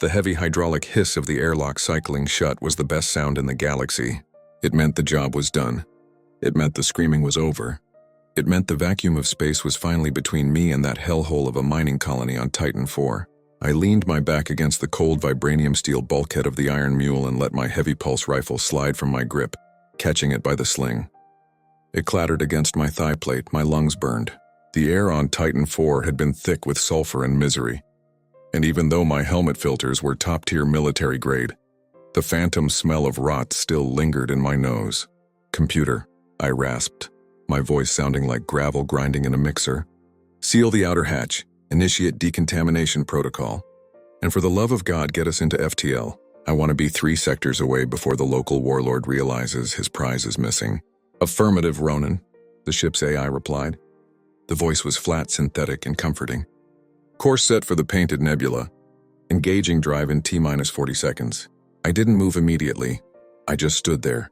The heavy hydraulic hiss of the airlock cycling shut was the best sound in the galaxy. It meant the job was done. It meant the screaming was over. It meant the vacuum of space was finally between me and that hellhole of a mining colony on Titan IV. I leaned my back against the cold vibranium steel bulkhead of the Iron Mule and let my heavy pulse rifle slide from my grip, catching it by the sling. It clattered against my thigh plate, my lungs burned. The air on Titan IV had been thick with sulfur and misery. And even though my helmet filters were top-tier military grade, the phantom smell of rot still lingered in my nose. "Computer," I rasped, my voice sounding like gravel grinding in a mixer. "Seal the outer hatch, initiate decontamination protocol, and for the love of God, get us into FTL. I want to be 3 sectors away before the local warlord realizes his prize is missing." "Affirmative, Ronin," the ship's AI replied. The voice was flat, synthetic, and comforting. "Course set for the Painted Nebula. Engaging drive in T-minus 40 seconds. I didn't move immediately. I just stood there,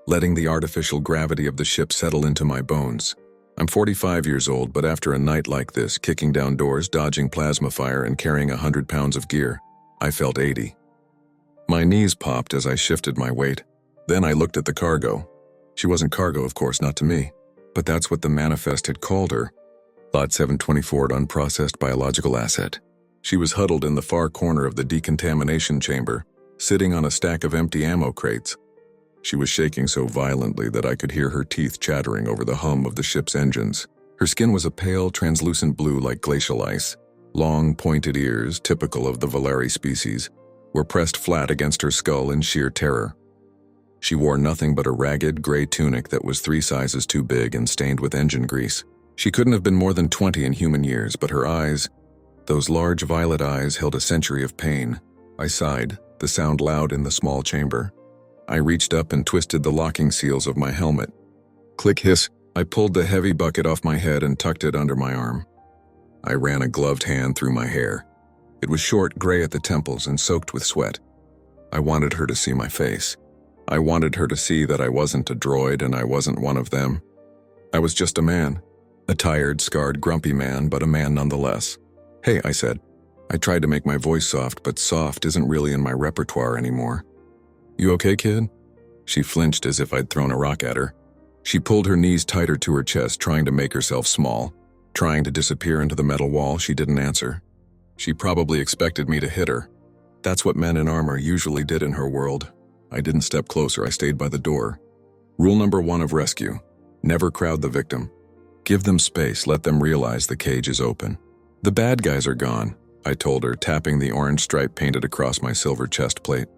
letting the artificial gravity of the ship settle into my bones. I'm 45 years old, but after a night like this, kicking down doors, dodging plasma fire, and carrying 100 pounds of gear, I felt 80. My knees popped as I shifted my weight. Then I looked at the cargo. She wasn't cargo, of course, not to me, but that's what the manifest had called her. Lot 724, unprocessed biological asset. She was huddled in the far corner of the decontamination chamber, sitting on a stack of empty ammo crates. She was shaking so violently that I could hear her teeth chattering over the hum of the ship's engines. Her skin was a pale, translucent blue like glacial ice. Long, pointed ears, typical of the Valeri species, were pressed flat against her skull in sheer terror. She wore nothing but a ragged, gray tunic that was 3 sizes too big and stained with engine grease. She couldn't have been more than 20 in human years, but her eyes, those large violet eyes, held a century of pain. I sighed, the sound loud in the small chamber. I reached up and twisted the locking seals of my helmet. Click hiss, I pulled the heavy bucket off my head and tucked it under my arm. I ran a gloved hand through my hair. It was short, gray at the temples and soaked with sweat. I wanted her to see my face. I wanted her to see that I wasn't a droid and I wasn't one of them. I was just a man. A tired, scarred, grumpy man, but a man nonetheless. "Hey," I said. I tried to make my voice soft, but soft isn't really in my repertoire anymore. "You okay, kid?" She flinched as if I'd thrown a rock at her. She pulled her knees tighter to her chest, trying to make herself small. Trying to disappear into the metal wall, she didn't answer. She probably expected me to hit her. That's what men in armor usually did in her world. I didn't step closer, I stayed by the door. Rule number 1 of rescue: never crowd the victim. Give them space, let them realize the cage is open. "The bad guys are gone," I told her, tapping the orange stripe painted across my silver chest plate.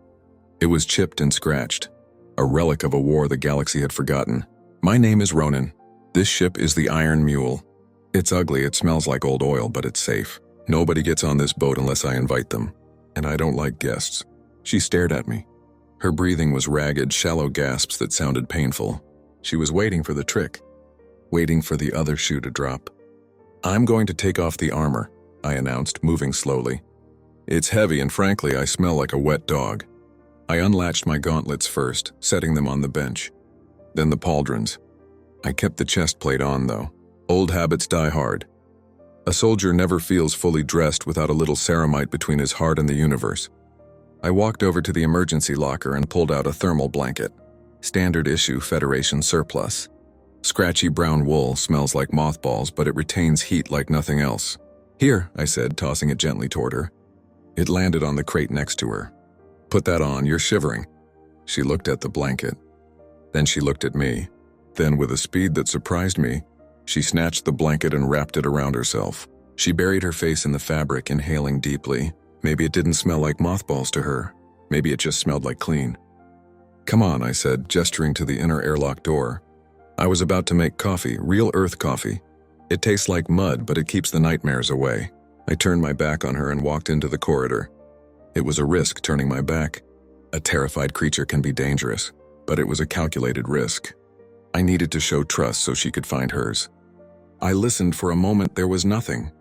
It was chipped and scratched, a relic of a war the galaxy had forgotten. "My name is Ronin. This ship is the Iron Mule. It's ugly, it smells like old oil, but it's safe. Nobody gets on this boat unless I invite them, and I don't like guests." She stared at me. Her breathing was ragged, shallow gasps that sounded painful. She was waiting for the trick, waiting for the other shoe to drop. "I'm going to take off the armor," I announced, moving slowly. "It's heavy and frankly, I smell like a wet dog." I unlatched my gauntlets first, setting them on the bench. Then the pauldrons. I kept the chest plate on, though. Old habits die hard. A soldier never feels fully dressed without a little ceramite between his heart and the universe. I walked over to the emergency locker and pulled out a thermal blanket. Standard issue Federation surplus. Scratchy brown wool, smells like mothballs, but it retains heat like nothing else. "Here," I said, tossing it gently toward her. It landed on the crate next to her. "Put that on, you're shivering." She looked at the blanket. Then she looked at me. Then, with a speed that surprised me, she snatched the blanket and wrapped it around herself. She buried her face in the fabric, inhaling deeply. Maybe it didn't smell like mothballs to her. Maybe it just smelled like clean. "Come on," I said, gesturing to the inner airlock door. I was about to make coffee, real earth coffee. It tastes like mud, but it keeps the nightmares away. I turned my back on her and walked into the corridor. It was a risk turning my back. A terrified creature can be dangerous, but it was a calculated risk. I needed to show trust so she could find hers. I listened for a moment, there was nothing.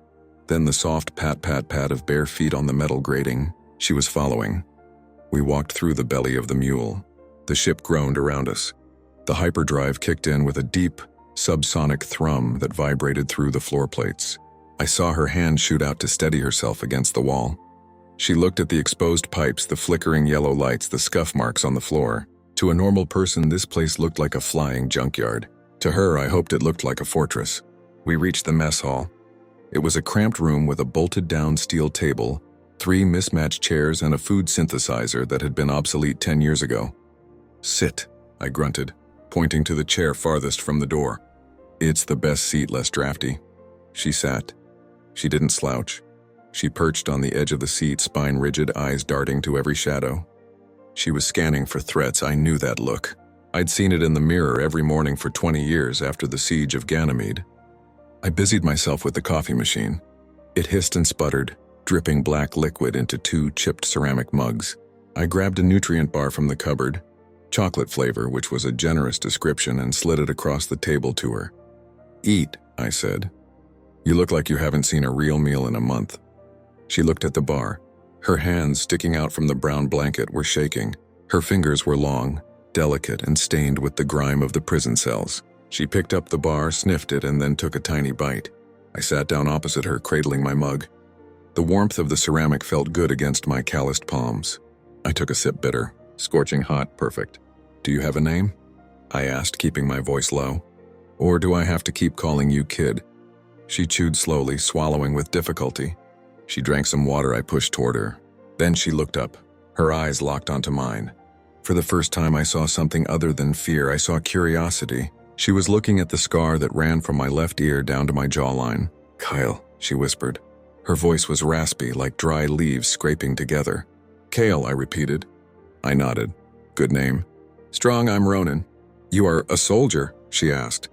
Then the soft pat-pat-pat of bare feet on the metal grating. She was following. We walked through the belly of the mule. The ship groaned around us. The hyperdrive kicked in with a deep, subsonic thrum that vibrated through the floor plates. I saw her hand shoot out to steady herself against the wall. She looked at the exposed pipes, the flickering yellow lights, the scuff marks on the floor. To a normal person, this place looked like a flying junkyard. To her, I hoped it looked like a fortress. We reached the mess hall. It was a cramped room with a bolted-down steel table, 3 mismatched chairs, and a food synthesizer that had been obsolete 10 years ago. "Sit," I grunted, pointing to the chair farthest from the door. "It's the best seat, less drafty." She sat. She didn't slouch. She perched on the edge of the seat, spine rigid, eyes darting to every shadow. She was scanning for threats. I knew that look. I'd seen it in the mirror every morning for 20 years after the siege of Ganymede. I busied myself with the coffee machine. It hissed and sputtered, dripping black liquid into 2 chipped ceramic mugs. I grabbed a nutrient bar from the cupboard, chocolate flavor, which was a generous description, and slid it across the table to her. "Eat," I said. "You look like you haven't seen a real meal in a month." She looked at the bar. Her hands, sticking out from the brown blanket, were shaking. Her fingers were long, delicate, and stained with the grime of the prison cells. She picked up the bar, sniffed it, and then took a tiny bite. I sat down opposite her, cradling my mug. The warmth of the ceramic felt good against my calloused palms. I took a sip, bitter, scorching hot, perfect. "Do you have a name?" I asked, keeping my voice low. "Or do I have to keep calling you kid?" She chewed slowly, swallowing with difficulty. She drank some water I pushed toward her. Then she looked up. Her eyes locked onto mine. For the first time, I saw something other than fear. I saw curiosity. She was looking at the scar that ran from my left ear down to my jawline. "Kael," she whispered. Her voice was raspy, like dry leaves scraping together. "Kael," I repeated. I nodded. "Good name." "Strong, I'm Ronin." "You are a soldier?" she asked.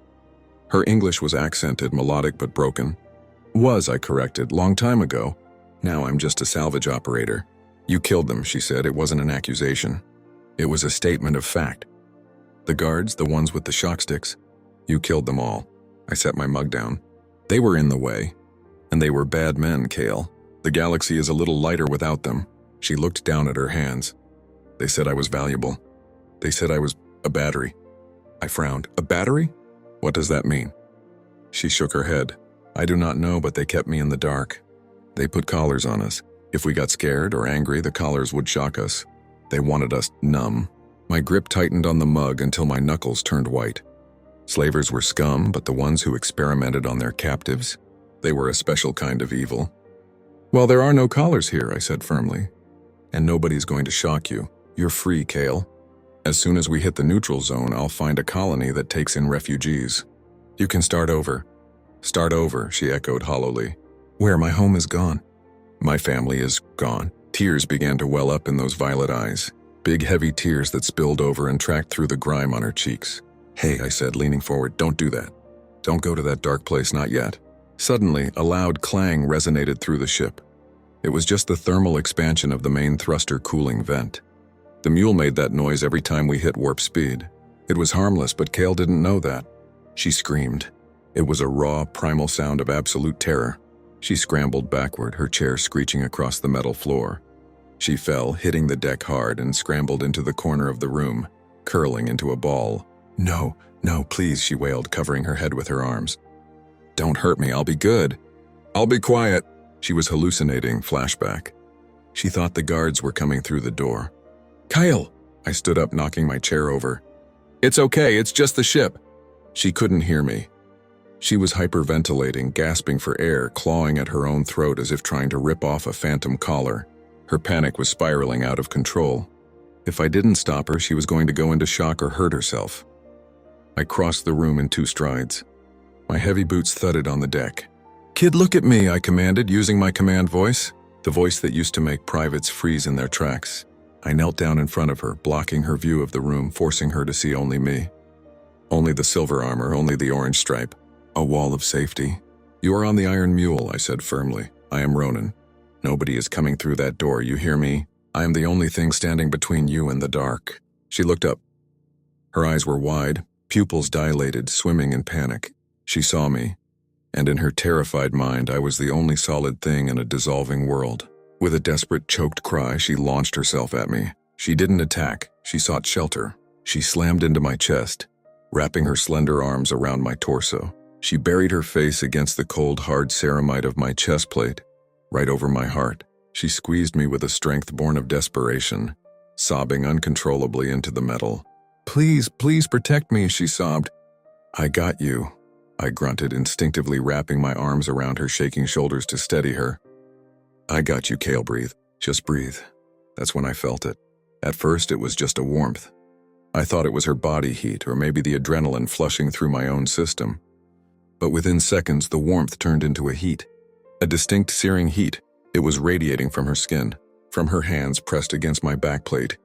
Her English was accented, melodic but broken. "Was," I corrected, "long time ago. Now I'm just a salvage operator." "You killed them," she said. "It wasn't an accusation. It was a statement of fact." "The guards, the ones with the shock sticks?" "You killed them all." I set my mug down. "They were in the way. And they were bad men, Kael. The galaxy is a little lighter without them." She looked down at her hands. "They said I was valuable. They said I was a battery." I frowned. "A battery? What does that mean?" She shook her head. "I do not know, but they kept me in the dark. They put collars on us. If we got scared or angry, the collars would shock us. They wanted us numb." My grip tightened on the mug until my knuckles turned white. Slavers were scum, but the ones who experimented on their captives, they were a special kind of evil. "Well, there are no collars here," I said firmly. "And nobody's going to shock you. You're free, Kael. As soon as we hit the neutral zone, I'll find a colony that takes in refugees. You can start over." "Start over," she echoed hollowly. "Where? My home is gone." "My family is gone." Tears began to well up in those violet eyes. Big, heavy tears that spilled over and tracked through the grime on her cheeks. "Hey," I said, leaning forward, "don't do that. Don't go to that dark place, not yet." Suddenly, a loud clang resonated through the ship. It was just the thermal expansion of the main thruster cooling vent. The mule made that noise every time we hit warp speed. It was harmless, but Kael didn't know that. She screamed. It was a raw, primal sound of absolute terror. She scrambled backward, her chair screeching across the metal floor. She fell, hitting the deck hard, and scrambled into the corner of the room, curling into a ball. "No, no, please," she wailed, covering her head with her arms. "Don't hurt me, I'll be good. I'll be quiet." She was hallucinating, flashback. She thought the guards were coming through the door. "Kael!" I stood up, knocking my chair over. "It's okay, it's just the ship." She couldn't hear me. She was hyperventilating, gasping for air, clawing at her own throat as if trying to rip off a phantom collar. Her panic was spiraling out of control. If I didn't stop her, she was going to go into shock or hurt herself. I crossed the room in 2 strides. My heavy boots thudded on the deck. "Kid, look at me," I commanded, using my command voice, the voice that used to make privates freeze in their tracks. I knelt down in front of her, blocking her view of the room, forcing her to see only me. Only the silver armor, only the orange stripe. A wall of safety. "You are on the Iron Mule," I said firmly. "I am Ronin. Nobody is coming through that door, you hear me? I am the only thing standing between you and the dark." She looked up. Her eyes were wide, pupils dilated, swimming in panic. She saw me, and in her terrified mind, I was the only solid thing in a dissolving world. With a desperate, choked cry, she launched herself at me. She didn't attack, she sought shelter. She slammed into my chest, wrapping her slender arms around my torso. She buried her face against the cold, hard ceramite of my chest plate, right over my heart. She squeezed me with a strength born of desperation, sobbing uncontrollably into the metal. "Please, please protect me," she sobbed. "I got you," I grunted, instinctively wrapping my arms around her shaking shoulders to steady her. "I got you, Kael, breathe. Just breathe." That's when I felt it. At first, it was just a warmth. I thought it was her body heat, or maybe the adrenaline flushing through my own system. But within seconds, the warmth turned into a heat. A distinct searing heat. It was radiating from her skin, from her hands pressed against my backplate,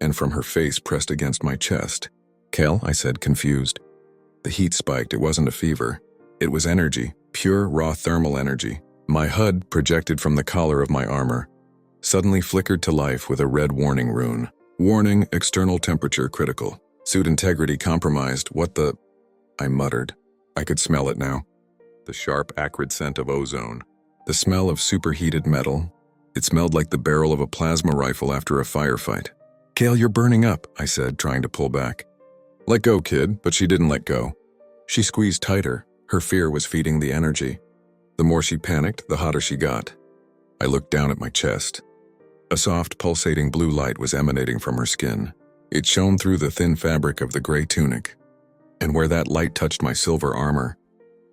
and from her face pressed against my chest. "Kael," I said, confused. The heat spiked. It wasn't a fever. It was energy, pure, raw thermal energy. My HUD, projected from the collar of my armor, suddenly flickered to life with a red warning rune. "Warning, external temperature critical. Suit integrity compromised. What the—" I muttered. I could smell it now. The sharp, acrid scent of ozone. The smell of superheated metal. It smelled like the barrel of a plasma rifle after a firefight. "Kael, you're burning up," I said, trying to pull back. "Let go, kid," but she didn't let go. She squeezed tighter. Her fear was feeding the energy. The more she panicked, the hotter she got. I looked down at my chest. A soft, pulsating blue light was emanating from her skin. It shone through the thin fabric of the gray tunic. And where that light touched my silver armor,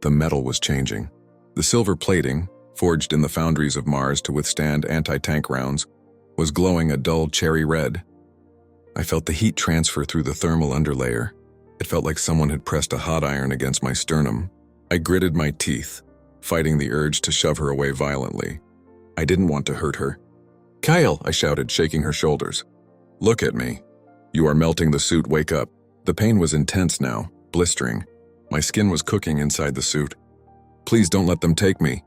the metal was changing. The silver plating, forged in the foundries of Mars to withstand anti-tank rounds, was glowing a dull cherry red. I felt the heat transfer through the thermal underlayer. It felt like someone had pressed a hot iron against my sternum. I gritted my teeth, fighting the urge to shove her away violently. I didn't want to hurt her. "Kael," I shouted, shaking her shoulders. "Look at me. You are melting the suit, wake up." The pain was intense now, blistering. My skin was cooking inside the suit. "Please don't let them take me."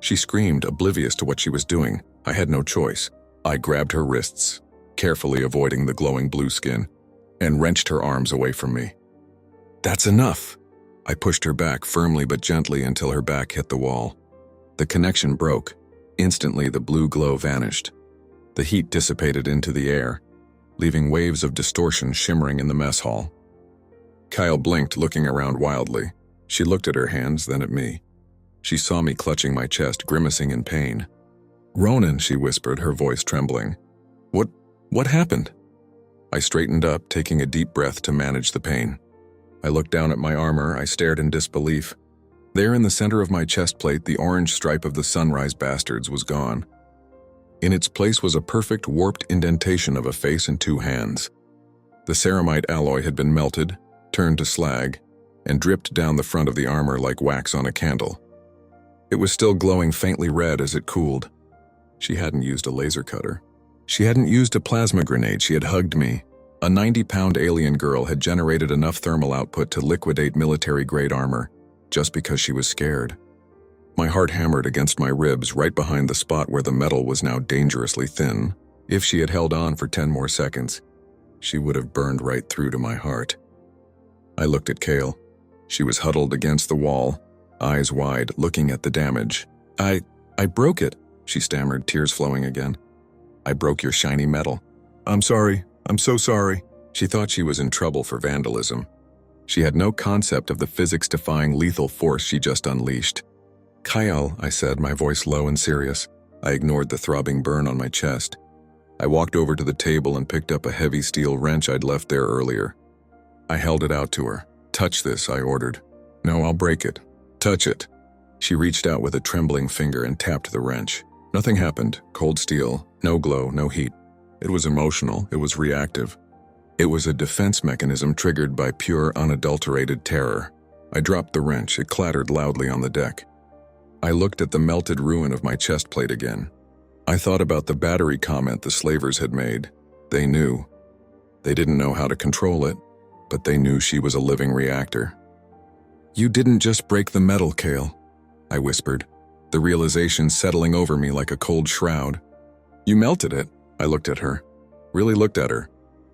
She screamed, oblivious to what she was doing. I had no choice. I grabbed her wrists, carefully avoiding the glowing blue skin, and wrenched her arms away from me. "That's enough." I pushed her back firmly but gently until her back hit the wall. The connection broke. Instantly, the blue glow vanished. The heat dissipated into the air, leaving waves of distortion shimmering in the mess hall. Kael blinked, looking around wildly. She looked at her hands, then at me. She saw me clutching my chest, grimacing in pain. "Ronin," she whispered, her voice trembling. What happened?" I straightened up, taking a deep breath to manage the pain. I looked down at my armor. I stared in disbelief. There in the center of my chest plate, the orange stripe of the Sunrise Bastards was gone. In its place was a perfect, warped indentation of a face and two hands. The ceramite alloy had been melted, turned to slag, and dripped down the front of the armor like wax on a candle. It was still glowing faintly red as it cooled. She hadn't used a laser cutter. She hadn't used a plasma grenade. She had hugged me. A 90-pound alien girl had generated enough thermal output to liquidate military-grade armor, just because she was scared. My heart hammered against my ribs right behind the spot where the metal was now dangerously thin. If she had held on for 10 more seconds, she would have burned right through to my heart. I looked at Kael. She was huddled against the wall, eyes wide, looking at the damage. I broke it," she stammered, tears flowing again. "I broke your shiny metal." "I'm sorry. I'm so sorry." She thought she was in trouble for vandalism. She had no concept of the physics-defying lethal force she just unleashed. "Kael," I said, my voice low and serious. I ignored the throbbing burn on my chest. I walked over to the table and picked up a heavy steel wrench I'd left there earlier. I held it out to her. "Touch this," I ordered. "No, I'll break it." "Touch it." She reached out with a trembling finger and tapped the wrench. Nothing happened. Cold steel, no glow, no heat. It was emotional. It was reactive. It was a defense mechanism triggered by pure, unadulterated terror. I dropped the wrench. It clattered loudly on the deck. I looked at the melted ruin of my chest plate again. I thought about the battery comment the slavers had made. They knew. They didn't know how to control it, but they knew she was a living reactor. "You didn't just break the metal, Kael," I whispered, the realization settling over me like a cold shroud. "You melted it." I looked at her. Really looked at her.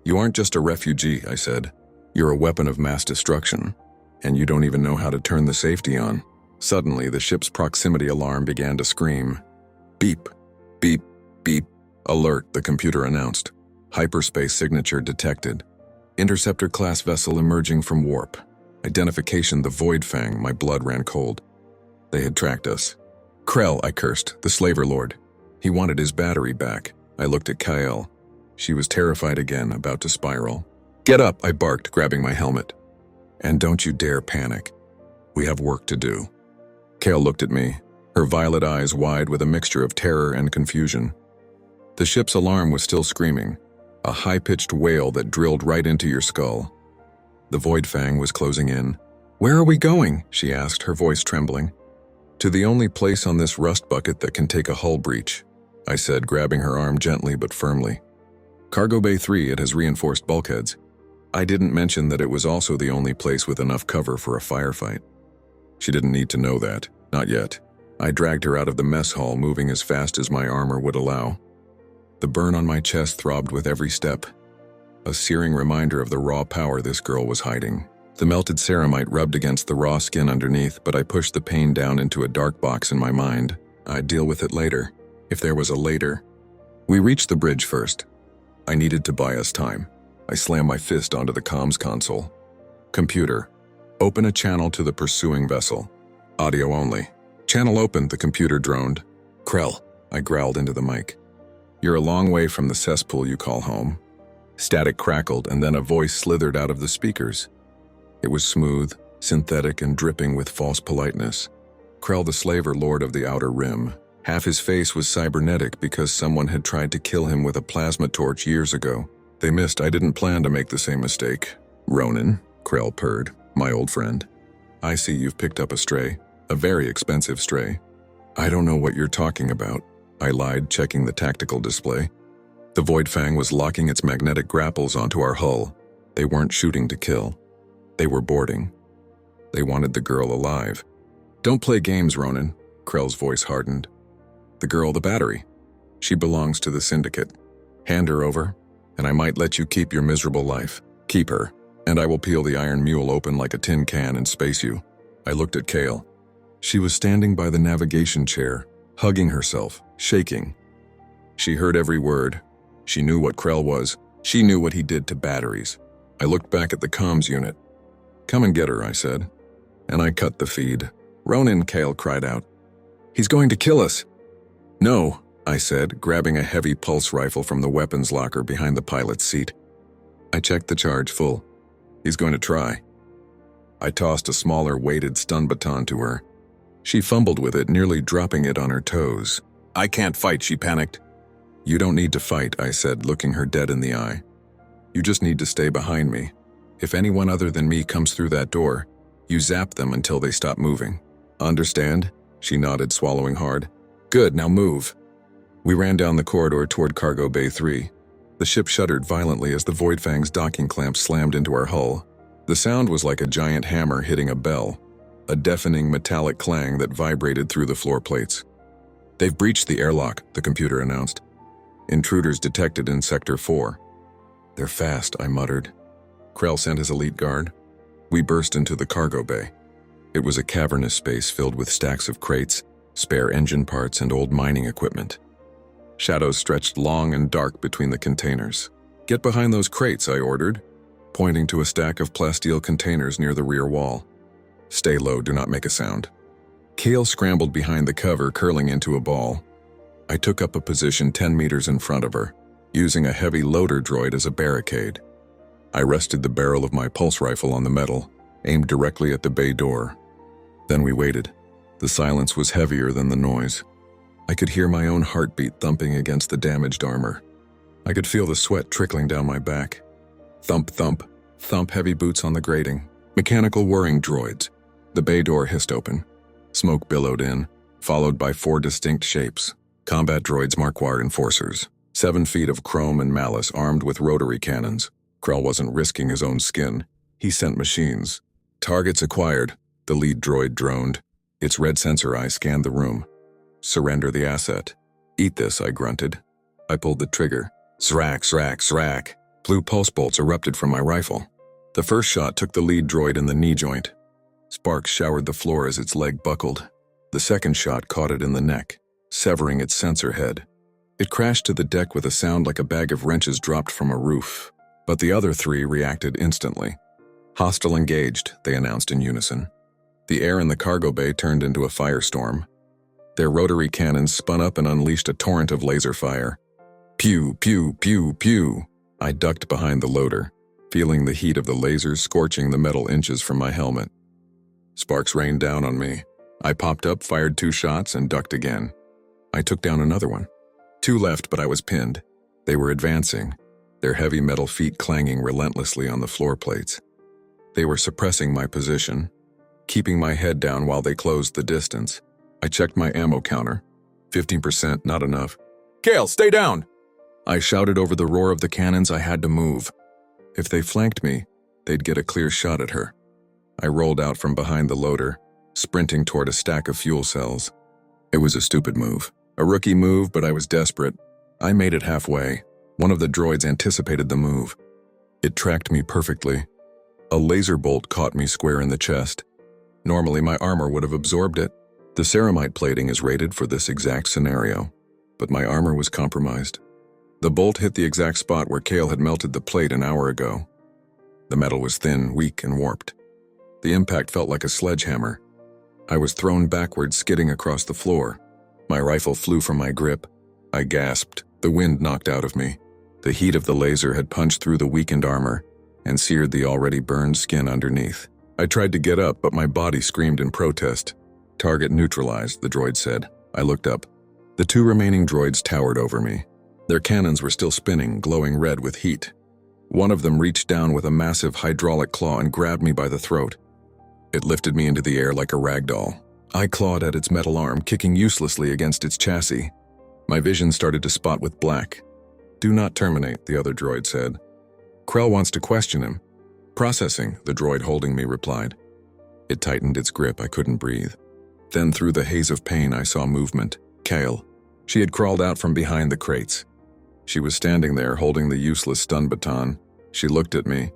"You aren't just a refugee," I said. "You're a weapon of mass destruction, and you don't even know how to turn the safety on." Suddenly, the ship's proximity alarm began to scream. "Beep, beep, beep." "Alert," the computer announced. "Hyperspace signature detected. Interceptor-class vessel emerging from warp. Identification the Void Fang." My blood ran cold. They had tracked us. "Krell," I cursed, "the Slaver Lord. He wanted his battery back. I looked at Kael. She was terrified again, about to spiral. "Get up," I barked, grabbing my helmet. "And don't you dare panic. We have work to do." Kael looked at me, her violet eyes wide with a mixture of terror and confusion. The ship's alarm was still screaming, a high-pitched wail that drilled right into your skull. The Void Fang was closing in. "Where are we going?" she asked, her voice trembling. "To the only place on this rust bucket that can take a hull breach," I said, grabbing her arm gently but firmly. "Cargo Bay 3, it has reinforced bulkheads." I didn't mention that it was also the only place with enough cover for a firefight. She didn't need to know that, not yet. I dragged her out of the mess hall, moving as fast as my armor would allow. The burn on my chest throbbed with every step, a searing reminder of the raw power this girl was hiding. The melted ceramite rubbed against the raw skin underneath, but I pushed the pain down into a dark box in my mind. I'd deal with it later, if there was a later. We reached the bridge first. I needed to buy us time. I slammed my fist onto the comms console. "Computer, open a channel to the pursuing vessel. Audio only." "Channel opened," the computer droned. "Krell," I growled into the mic. "You're a long way from the cesspool you call home." Static crackled, and then a voice slithered out of the speakers. It was smooth, synthetic, and dripping with false politeness. Krell, the Slaver Lord of the Outer Rim. Half his face was cybernetic because someone had tried to kill him with a plasma torch years ago. They missed. I didn't plan to make the same mistake. "Ronin," Krell purred, "my old friend. I see you've picked up a stray. A very expensive stray." "I don't know what you're talking about," I lied, checking the tactical display. The Void Fang was locking its magnetic grapples onto our hull. They weren't shooting to kill. They were boarding. They wanted the girl alive. "Don't play games, Ronin," Krell's voice hardened. "The girl, the battery. She belongs to the Syndicate. Hand her over, and I might let you keep your miserable life. Keep her, and I will peel the Iron Mule open like a tin can and space you." I looked at Kael. She was standing by the navigation chair, hugging herself, shaking. She heard every word. She knew what Krell was. She knew what he did to batteries. I looked back at the comms unit. "Come and get her," I said. And I cut the feed. "Ronin," Kael cried out. "He's going to kill us." "No," I said, grabbing a heavy pulse rifle from the weapons locker behind the pilot's seat. I checked the charge full. "He's going to try." I tossed a smaller weighted stun baton to her. She fumbled with it, nearly dropping it on her toes. "I can't fight," she panicked. "You don't need to fight," I said, looking her dead in the eye. "You just need to stay behind me. If anyone other than me comes through that door, you zap them until they stop moving. Understand?" She nodded, swallowing hard. "Good, now move." We ran down the corridor toward Cargo Bay 3. The ship shuddered violently as the Void Fang's docking clamps slammed into our hull. The sound was like a giant hammer hitting a bell, a deafening metallic clang that vibrated through the floor plates. "They've breached the airlock," the computer announced. "Intruders detected in Sector 4. "They're fast," I muttered. Krell sent his elite guard. We burst into the cargo bay. It was a cavernous space filled with stacks of crates, spare engine parts, and old mining equipment. Shadows stretched long and dark between the containers. "Get behind those crates," I ordered, pointing to a stack of plasteel containers near the rear wall. "Stay low, do not make a sound." Kael scrambled behind the cover, curling into a ball. I took up a position 10 meters in front of her, using a heavy loader droid as a barricade. I rested the barrel of my pulse rifle on the metal, aimed directly at the bay door. Then we waited. The silence was heavier than the noise. I could hear my own heartbeat thumping against the damaged armor. I could feel the sweat trickling down my back. Thump, thump, thump, heavy boots on the grating. Mechanical whirring droids. The bay door hissed open. Smoke billowed in, followed by 4 distinct shapes. Combat droids, Marquard enforcers. 7 feet of chrome and malice armed with rotary cannons. Krell wasn't risking his own skin. He sent machines. "Targets acquired," the lead droid droned. Its red sensor eye scanned the room. "Surrender the asset." "Eat this," I grunted. I pulled the trigger. Srack, srack, srack. Blue pulse bolts erupted from my rifle. The first shot took the lead droid in the knee joint. Sparks showered the floor as its leg buckled. The second shot caught it in the neck, severing its sensor head. It crashed to the deck with a sound like a bag of wrenches dropped from a roof. But the other 3 reacted instantly. "Hostile engaged," they announced in unison. The air in the cargo bay turned into a firestorm. Their rotary cannons spun up and unleashed a torrent of laser fire. Pew, pew, pew, pew. I ducked behind the loader, feeling the heat of the lasers scorching the metal inches from my helmet. Sparks rained down on me. I popped up, fired 2 shots, and ducked again. I took down another one. 2 left, but I was pinned. They were advancing, their heavy metal feet clanging relentlessly on the floor plates. They were suppressing my position, keeping my head down while they closed the distance. I checked my ammo counter. 15%, not enough. "Kael, stay down!" I shouted over the roar of the cannons. I had to move. If they flanked me, they'd get a clear shot at her. I rolled out from behind the loader, sprinting toward a stack of fuel cells. It was a stupid move. A rookie move, but I was desperate. I made it halfway. One of the droids anticipated the move. It tracked me perfectly. A laser bolt caught me square in the chest. Normally, my armor would have absorbed it. The ceramite plating is rated for this exact scenario, but my armor was compromised. The bolt hit the exact spot where Kael had melted the plate an hour ago. The metal was thin, weak, and warped. The impact felt like a sledgehammer. I was thrown backwards, skidding across the floor. My rifle flew from my grip. I gasped. The wind knocked out of me. The heat of the laser had punched through the weakened armor and seared the already burned skin underneath. I tried to get up, but my body screamed in protest. "Target neutralized," the droid said. I looked up. The 2 remaining droids towered over me. Their cannons were still spinning, glowing red with heat. One of them reached down with a massive hydraulic claw and grabbed me by the throat. It lifted me into the air like a rag doll. I clawed at its metal arm, kicking uselessly against its chassis. My vision started to spot with black. "Do not terminate," the other droid said. "Krell wants to question him." "Processing," the droid holding me replied. It tightened its grip. I couldn't breathe. Then through the haze of pain, I saw movement. Kael. She had crawled out from behind the crates. She was standing there, holding the useless stun baton. She looked at me.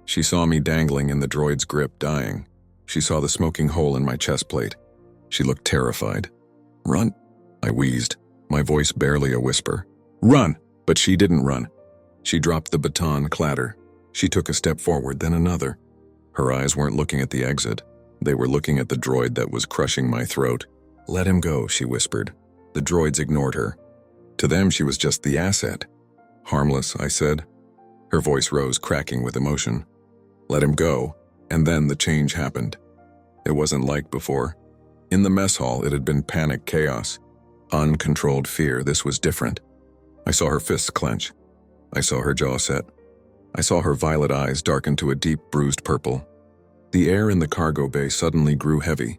She saw me dangling in the droid's grip, dying. She saw the smoking hole in my chest plate. She looked terrified. "Run," I wheezed, my voice barely a whisper. "Run!" But she didn't run. She dropped the baton, clatter. She took a step forward, then another. Her eyes weren't looking at the exit. They were looking at the droid that was crushing my throat. "Let him go," she whispered. The droids ignored her. To them, she was just the asset. "Harmless," I said. Her voice rose, cracking with emotion. "Let him go." And then the change happened. It wasn't like before. In the mess hall, it had been panic chaos. Uncontrolled fear. This was different. I saw her fists clench. I saw her jaw set. I saw her violet eyes darken to a deep, bruised purple. The air in the cargo bay suddenly grew heavy.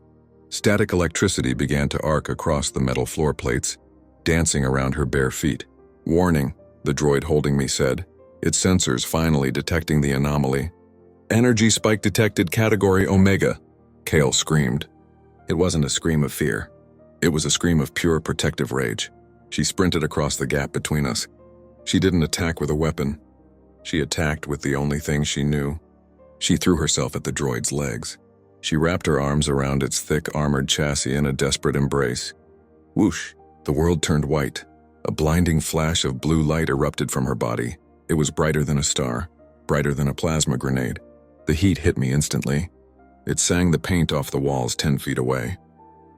Static electricity began to arc across the metal floor plates, dancing around her bare feet. "Warning," the droid holding me said, its sensors finally detecting the anomaly. "Energy spike detected, category Omega," Kael screamed. It wasn't a scream of fear. It was a scream of pure protective rage. She sprinted across the gap between us. She didn't attack with a weapon. She attacked with the only thing she knew. She threw herself at the droid's legs. She wrapped her arms around its thick, armored chassis in a desperate embrace. Whoosh! The world turned white. A blinding flash of blue light erupted from her body. It was brighter than a star, brighter than a plasma grenade. The heat hit me instantly. It sang the paint off the walls 10 feet away.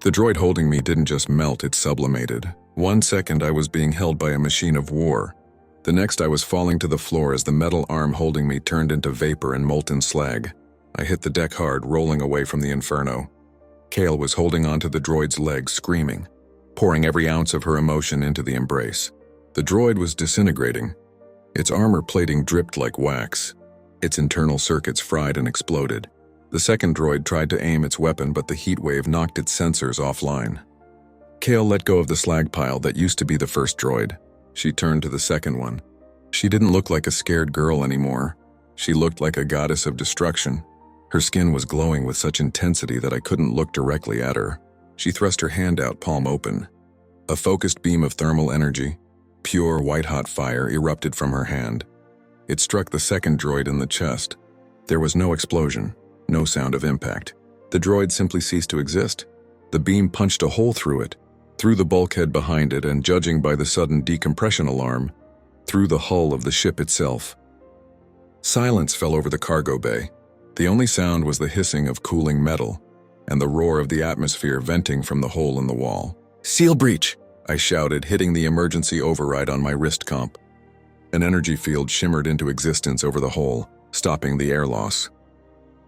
The droid holding me didn't just melt, it sublimated. 1 second I was being held by a machine of war. The next I was falling to the floor as the metal arm holding me turned into vapor and molten slag. I hit the deck hard, rolling away from the inferno. Kael was holding onto the droid's legs, screaming, pouring every ounce of her emotion into the embrace. The droid was disintegrating. Its armor plating dripped like wax. Its internal circuits fried and exploded. The second droid tried to aim its weapon, but the heat wave knocked its sensors offline. Kael let go of the slag pile that used to be the first droid. She turned to the second one. She didn't look like a scared girl anymore. She looked like a goddess of destruction. Her skin was glowing with such intensity that I couldn't look directly at her. She thrust her hand out, palm open. A focused beam of thermal energy, pure white-hot fire, erupted from her hand. It struck the second droid in the chest. There was no explosion, no sound of impact. The droid simply ceased to exist. The beam punched a hole through it, through the bulkhead behind it, and judging by the sudden decompression alarm, through the hull of the ship itself. Silence fell over the cargo bay. The only sound was the hissing of cooling metal. and the roar of the atmosphere venting from the hole in the wall. "Seal breach!" I shouted, hitting the emergency override on my wrist comp. An energy field shimmered into existence over the hole, stopping the air loss.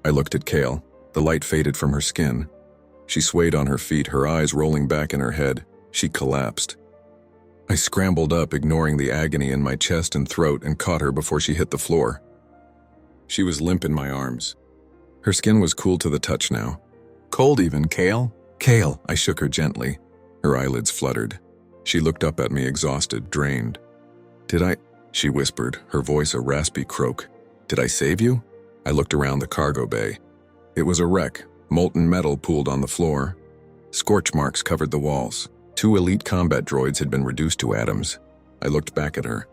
I looked at Kael. The light faded from her skin. She swayed on her feet, her eyes rolling back in her head. She collapsed. I scrambled up, ignoring the agony in my chest and throat, and caught her before she hit the floor. She was limp in my arms. Her skin was cool to the touch now. "Cold even, Kael?" "Kael," I shook her gently. Her eyelids fluttered. She looked up at me, exhausted, drained. "Did I?" she whispered, her voice a raspy croak. "Did I save you?" I looked around the cargo bay. It was a wreck, molten metal pooled on the floor. Scorch marks covered the walls. 2 elite combat droids had been reduced to atoms. I looked back at her.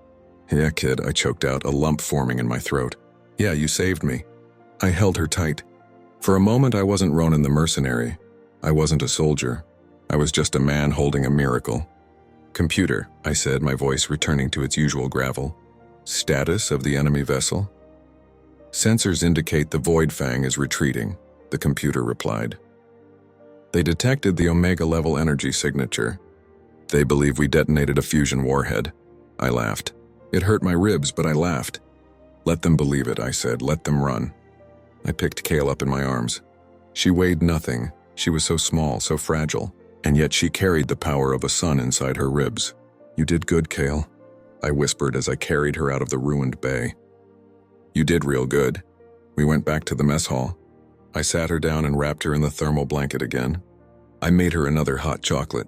"Yeah, kid," I choked out, a lump forming in my throat. "Yeah, you saved me." I held her tight. For a moment, I wasn't Ronin the mercenary. I wasn't a soldier. I was just a man holding a miracle. "Computer," I said, my voice returning to its usual gravel. "Status of the enemy vessel?" "Sensors indicate the Void Fang is retreating," the computer replied. "They detected the Omega-level energy signature. They believe we detonated a fusion warhead." I laughed. It hurt my ribs, but I laughed. "Let them believe it," I said. "Let them run." I picked Kael up in my arms. She weighed nothing. She was so small, so fragile, and yet she carried the power of a sun inside her ribs. "You did good, Kael," I whispered as I carried her out of the ruined bay. "You did real good." We went back to the mess hall. I sat her down and wrapped her in the thermal blanket again. I made her another hot chocolate.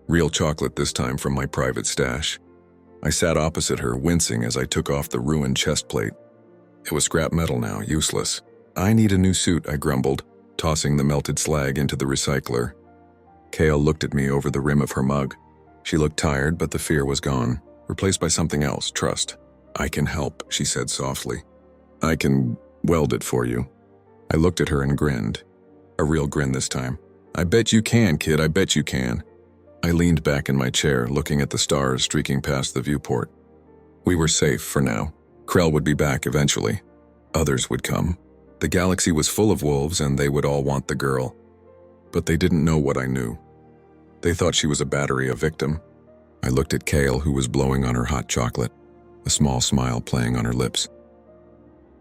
Real chocolate this time from my private stash. I sat opposite her, wincing as I took off the ruined chest plate. It was scrap metal now, useless. "I need a new suit," I grumbled, tossing the melted slag into the recycler. Kael looked at me over the rim of her mug. She looked tired, but the fear was gone, replaced by something else, trust. "I can help," she said softly. "I can weld it for you." I looked at her and grinned. A real grin this time. "I bet you can, kid, I bet you can." I leaned back in my chair, looking at the stars streaking past the viewport. We were safe for now. Krell would be back eventually. Others would come. The galaxy was full of wolves, and they would all want the girl. But they didn't know what I knew. They thought she was a battery, a victim. I looked at Kael, who was blowing on her hot chocolate, a small smile playing on her lips.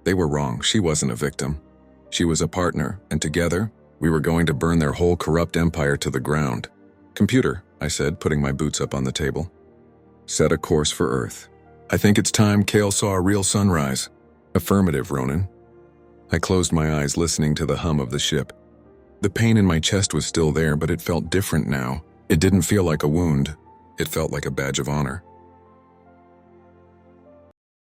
They were wrong. She wasn't a victim. She was a partner, and together, we were going to burn their whole corrupt empire to the ground. "Computer," I said, putting my boots up on the table. "Set a course for Earth." "I think it's time Kael saw a real sunrise." "Affirmative, Ronin." I closed my eyes, listening to the hum of the ship. The pain in my chest was still there, but it felt different now. It didn't feel like a wound. It felt like a badge of honor.